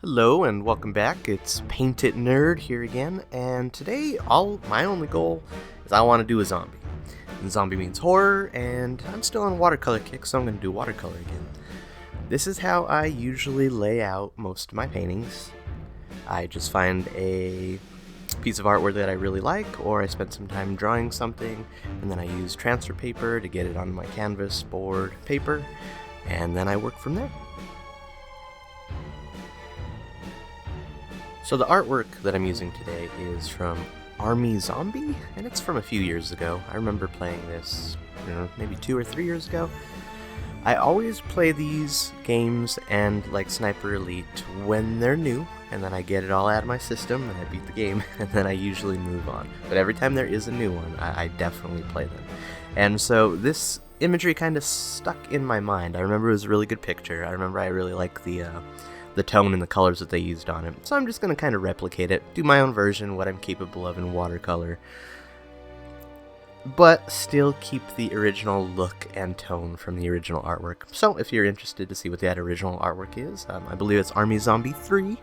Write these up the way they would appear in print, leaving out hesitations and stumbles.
Hello and welcome back. It's Paint It Nerd here again, and today my only goal is I want to do a zombie. And zombie means horror, and I'm still on watercolor kick, so I'm going to do watercolor again. This is how I usually lay out most of my paintings. I just find a piece of artwork that I really like, or I spend some time drawing something, and then I use transfer paper to get it on my canvas board paper, and then I work from there. So the artwork that I'm using today is from Army Zombie, and it's from a few years ago. I remember playing this, maybe 2 or 3 years ago. I always play these games and like Sniper Elite when they're new, and then I get it all out of my system and I beat the game, and then I usually move on. But every time there is a new one, I definitely play them. And so this imagery kind of stuck in my mind. I remember it was a really good picture. I remember I really liked the tone and the colors that they used on it. So I'm just going to kind of replicate it, do my own version, what I'm capable of in watercolor, but still keep the original look and tone from the original artwork. So if you're interested to see what that original artwork is, I believe it's Army Zombie 3,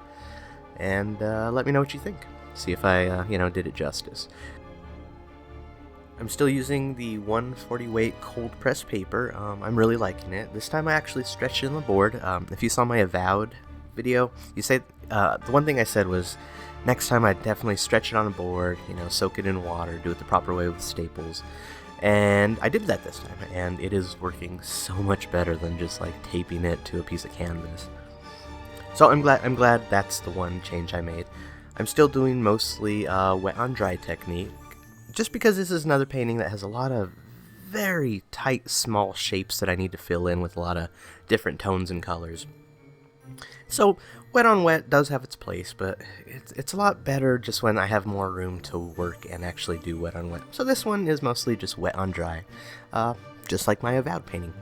and let me know what you think. See if I, did it justice. I'm still using the 140 weight cold press paper. I'm really liking it. This time I actually stretched it on the board. If you saw my Avowed video, you say the one thing I said was next time I'd definitely stretch it on a board, soak it in water, do it the proper way with staples, and I did that this time, and it is working so much better than just like taping it to a piece of canvas. So I'm glad that's the one change I made. I'm still doing mostly wet on dry technique, just because this is another painting that has a lot of very tight small shapes that I need to fill in with a lot of different tones and colors. So, wet on wet does have its place, but it's a lot better just when I have more room to work and actually do wet on wet. So this one is mostly just wet on dry, just like my Avowed painting.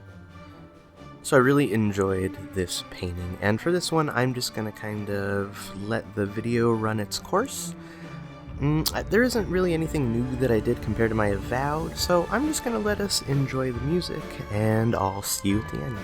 So I really enjoyed this painting, and for this one I'm just going to kind of let the video run its course. There isn't really anything new that I did compared to my Avowed, so I'm just going to let us enjoy the music, and I'll see you at the end.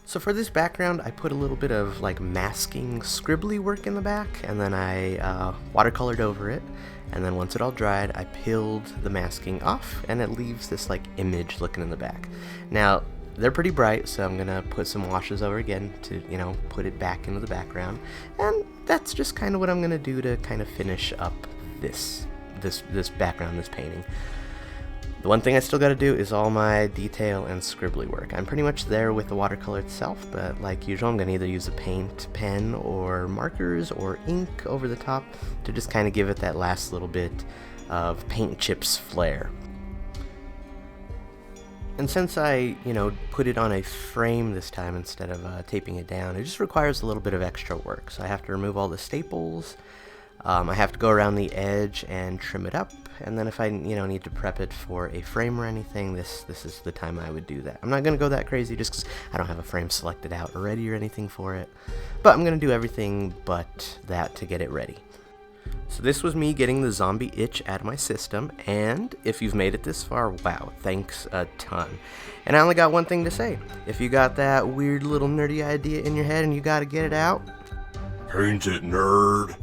So for this background, I put a little bit of like masking scribbly work in the back, and then I watercolored over it, and then once it all dried, I peeled the masking off, and it leaves this like image looking in the back. Now, they're pretty bright, so I'm gonna put some washes over again to, you know, put it back into the background. And that's just kind of what I'm gonna do to kind of finish up this background, this painting. The one thing I still gotta do is all my detail and scribbly work. I'm pretty much there with the watercolor itself, but like usual, I'm gonna either use a paint pen or markers or ink over the top to just kind of give it that last little bit of paint chips flair. And since I, you know, put it on a frame this time instead of taping it down, it just requires a little bit of extra work. So I have to remove all the staples, I have to go around the edge and trim it up, and then if I, you know, need to prep it for a frame or anything, this is the time I would do that. I'm not going to go that crazy just because I don't have a frame selected out already or anything for it, but I'm going to do everything but that to get it ready. So this was me getting the zombie itch out of my system, and if you've made it this far, wow, thanks a ton. And I only got one thing to say. If you got that weird little nerdy idea in your head and you gotta get it out, paint it, nerd.